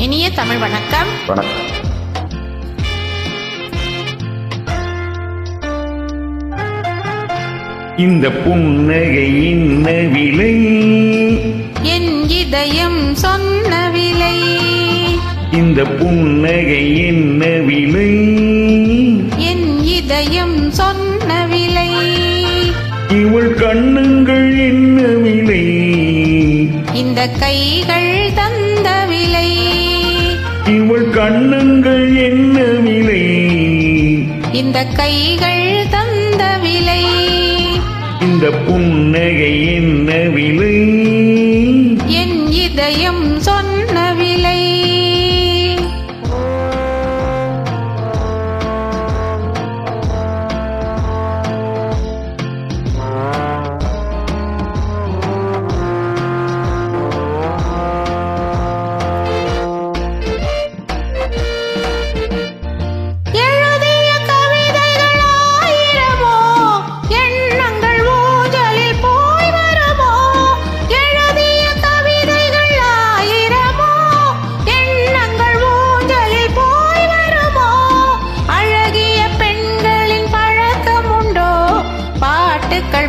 இனிய தமிழ் வணக்கம். வணக்கம். இந்த புன்னகை என்ன விலை? என் இதயம் சொன்ன விலை. இந்த புன்னகை என்ன விலை? என் இதயம் சொன்ன விலை. இவள் கண்ணுங்கள் என்ன விலை? இந்த கைகள் தந்த விலை. இவள் கண்ணுங்கள் என்ன விலை? இந்த கைகள் தந்த விலை. இந்த புன்னகை என்ன விலை? என் இதயம் சொன்ன விலை.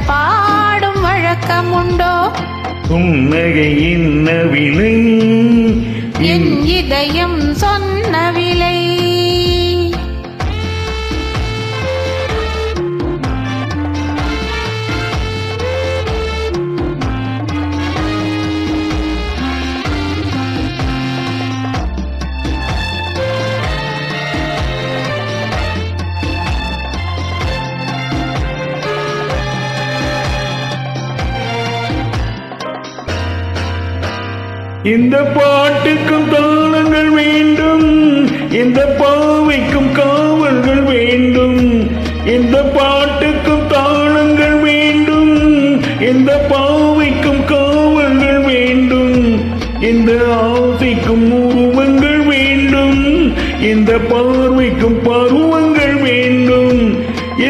பாடும் வழக்கம் உண்டோ? புன்னகை என்ன விலை? என் இதயம் சொன்ன விலை. இந்த பாட்டுக்கும் தாளங்கள் வேண்டும், இந்த பாவைக்கும் காவல்கள் வேண்டும். இந்த பாட்டுக்கும் தாளங்கள் வேண்டும், இந்த பாவைக்கும் காவல்கள் வேண்டும். இந்த ஆசைக்கும் உருவங்கள் வேண்டும், இந்த பார்வைக்கும் பருவங்கள் வேண்டும்.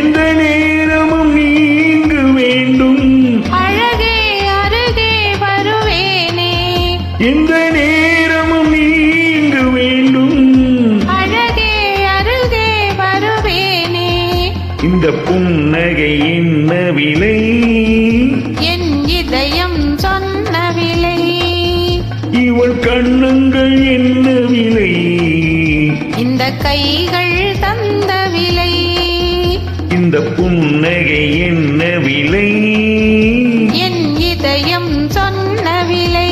எந்த நேரமும் நீங்கு வேண்டும். அழகே அருகே வருவேனே. இந்த நேரமும் நீங்கு வேண்டும். அழகே அருகே வருவேனே. இந்த புன்னகை என்ன விலை? என் இதயம் சொன்ன விலை. இவள் கண்ணங்கள் என்ன விலை? இந்த கைகள் தந்த விலை. இந்த புன்னகை என்ன விலை? என் இதயம் சொன்ன விலை.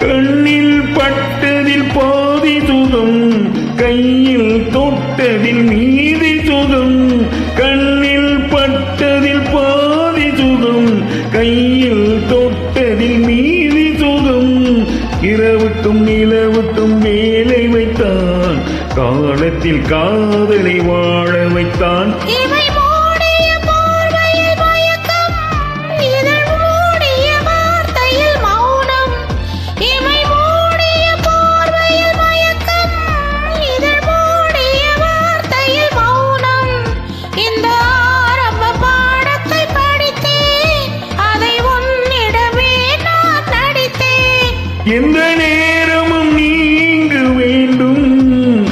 கண்ணில் பட்டதில் பாதி சுகம், கையில் தொட்டதில் மீதி சுகம். கண்ணில் பட்டதில் பாதி சுகம், கையில் தொட்டதில் மீதி சுகம். இரவுக்கும் நிலவுக்கும் வேலை வைத்தான், காலத்தில் காதலை வாழ வைத்தான். எந்த நேரமும் நீங்கு வேண்டும்.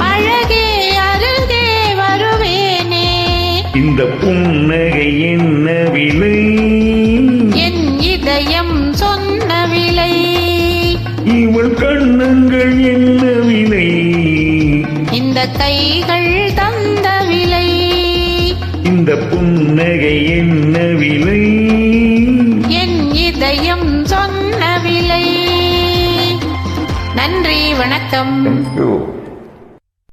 அழகே அருகே வருவேனே. இந்த புன்னகை என்ன விலை? என் இதயம் சொன்ன விலை. இவள் கண்ணங்கள் என்ன விலை? இந்த கைகள் தந்த விலை. இந்த புன்னகை என்ன விலை? என் இதயம் சொன்ன விலை. நன்றி, வணக்கம். Thank you.